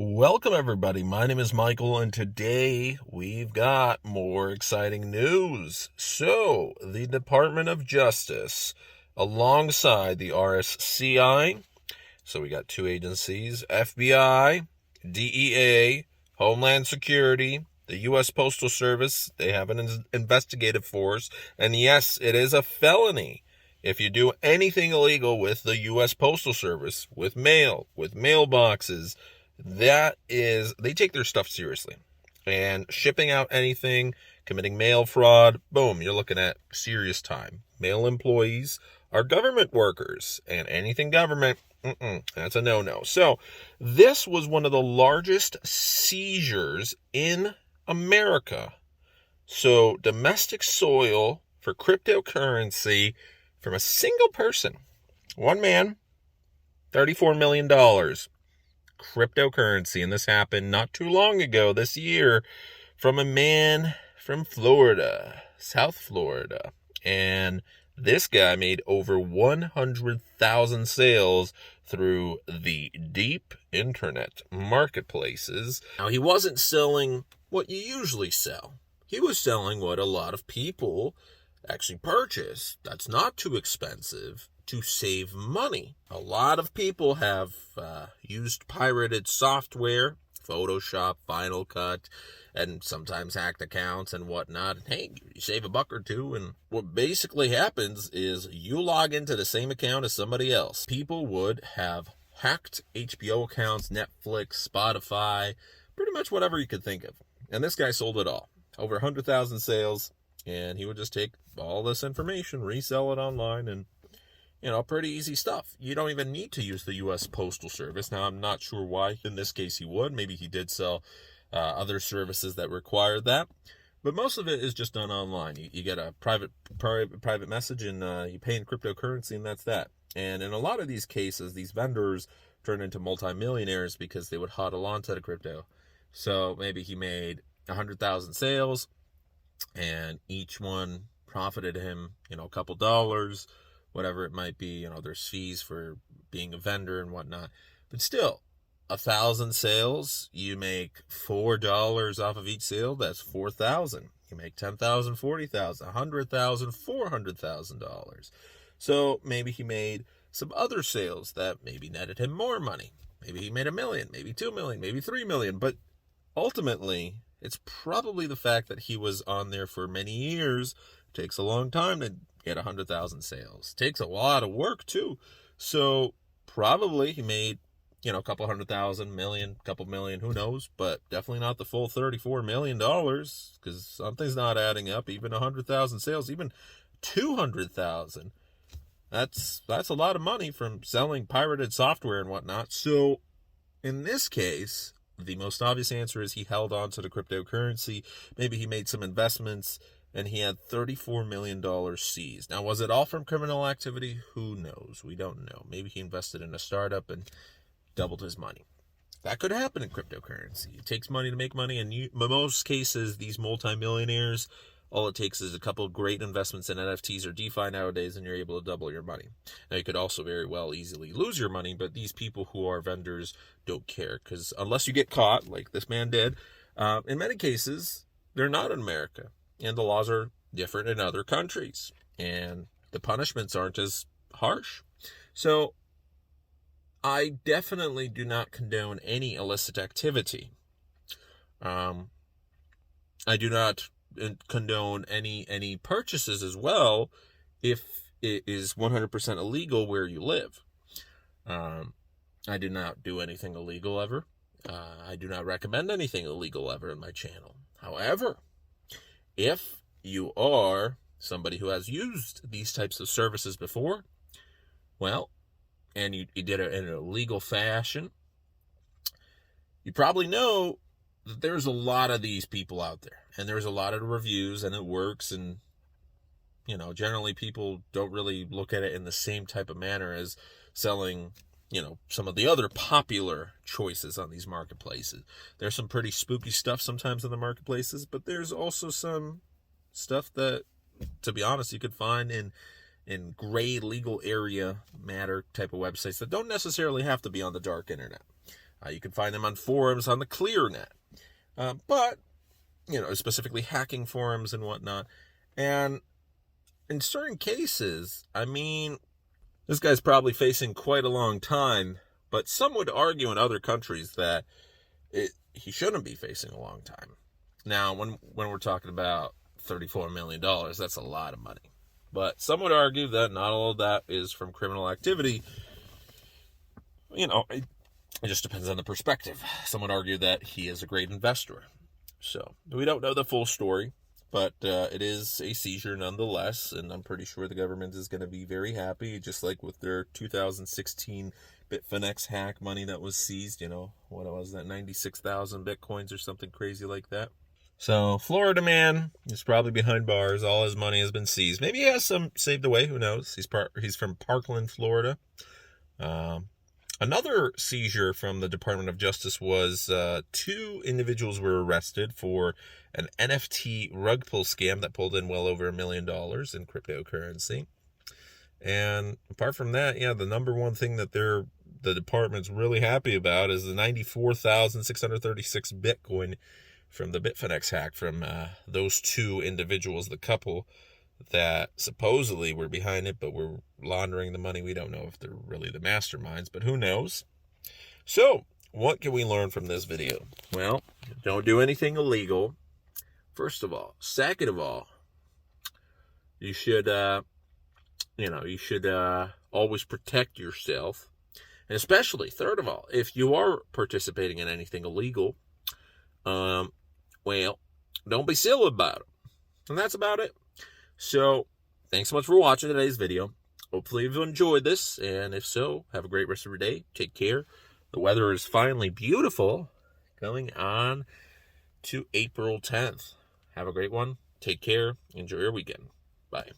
Welcome, everybody. My name is Michael, and today we've got more exciting news. So, the Department of Justice, alongside the RSCI, so we got two agencies, FBI, DEA, Homeland Security, the U.S. Postal Service, they have an investigative force, and yes, it is a felony if you do anything illegal with the U.S. Postal Service, with mail, with mailboxes. They take their stuff seriously. And shipping out anything, committing mail fraud, boom, you're looking at serious time. Mail employees are government workers, and anything government, that's a no-no. So this was one of the largest seizures in America. So domestic soil for cryptocurrency from a single person, one man, $34 million. Cryptocurrency, and this happened not too long ago this year from a man from Florida, South Florida, and this guy made over 100,000 sales through the deep internet marketplaces. Now, he wasn't selling what you usually sell. He was selling what a lot of people actually purchase. That's not too expensive to save money. A lot of people have used pirated software, Photoshop, Final Cut, and sometimes hacked accounts and whatnot. Hey, you save $1 or $2, and what basically happens is you log into the same account as somebody else. People would have hacked HBO accounts, Netflix, Spotify, pretty much whatever you could think of. And this guy sold it all. Over 100,000 sales, and he would just take all this information, resell it online, and pretty easy stuff. You don't even need to use the U.S. Postal Service. Now, I'm not sure why. In this case, he would. Maybe he did sell other services that required that. But most of it is just done online. You get a private message, and you pay in cryptocurrency, and that's that. And in a lot of these cases, these vendors turn into multimillionaires because they would hodl onto the crypto. So maybe he made 100,000 sales, and each one profited him, a couple dollars, whatever it might be. There's fees for being a vendor and whatnot. But still, 1,000 sales, you make $4 off of each sale. That's 4,000. You make 10,000, 40,000, 100,000, $400,000. So maybe he made some other sales that maybe netted him more money. Maybe he made $1 million, maybe $2 million, maybe $3 million. But ultimately, it's probably the fact that he was on there for many years. It takes a long time to get 100,000 sales. It takes a lot of work too. So probably he made, a couple 100,000, million, couple million, who knows, but definitely not the full $34 million, because something's not adding up. Even 100,000 sales, even 200,000. That's a lot of money from selling pirated software and whatnot. So in this case, the most obvious answer is he held on to the cryptocurrency. Maybe he made some investments, and he had $34 million seized. Now, was it all from criminal activity? Who knows? We don't know. Maybe he invested in a startup and doubled his money. That could happen in cryptocurrency. It takes money to make money, and in most cases, these multimillionaires, all it takes is a couple of great investments in NFTs or DeFi nowadays, and you're able to double your money. Now, you could also very well easily lose your money, but these people who are vendors don't care, because unless you get caught, like this man did, in many cases, they're not in America. And the laws are different in other countries. And the punishments aren't as harsh. So I definitely do not condone any illicit activity. I do not condone any purchases as well if it is 100% illegal where you live. I do not do anything illegal ever. I do not recommend anything illegal ever in my channel. However, if you are somebody who has used these types of services before, well, and you did it in an illegal fashion, you probably know that there's a lot of these people out there, and there's a lot of reviews, and it works, and generally people don't really look at it in the same type of manner as selling some of the other popular choices on these marketplaces. There's some pretty spooky stuff sometimes in the marketplaces, but there's also some stuff that, to be honest, you could find in gray legal area matter type of websites that don't necessarily have to be on the dark internet. You can find them on forums on the ClearNet. But, specifically hacking forums and whatnot. And in certain cases, I mean, this guy's probably facing quite a long time, but some would argue in other countries that he shouldn't be facing a long time. Now, when we're talking about $34 million, that's a lot of money. But some would argue that not all of that is from criminal activity. It just depends on the perspective. Some would argue that he is a great investor. So, we don't know the full story, but it is a seizure nonetheless, and I'm pretty sure the government is going to be very happy, just like with their 2016 Bitfinex hack money that was seized, what was that, 96,000 Bitcoins or something crazy like that. So, Florida man is probably behind bars. All his money has been seized. Maybe he has some saved away. Who knows? He's from Parkland, Florida. Another seizure from the Department of Justice was 2 individuals were arrested for an NFT rug pull scam that pulled in well over $1 million in cryptocurrency. And apart from that, the number one thing that the department's really happy about is the 94,636 Bitcoin from the Bitfinex hack from those 2 individuals, the couple that supposedly were behind it, but were laundering the money. We don't know if they're really the masterminds, but who knows? So, what can we learn from this video? Well, don't do anything illegal, first of all. Second of all, you should, always protect yourself. And especially, third of all, if you are participating in anything illegal, don't be silly about it. And that's about it. So, thanks so much for watching today's video. Hopefully you've enjoyed this, and if so, have a great rest of your day. Take care. The weather is finally beautiful, going on to April 10th. Have a great one. Take care. Enjoy your weekend. Bye.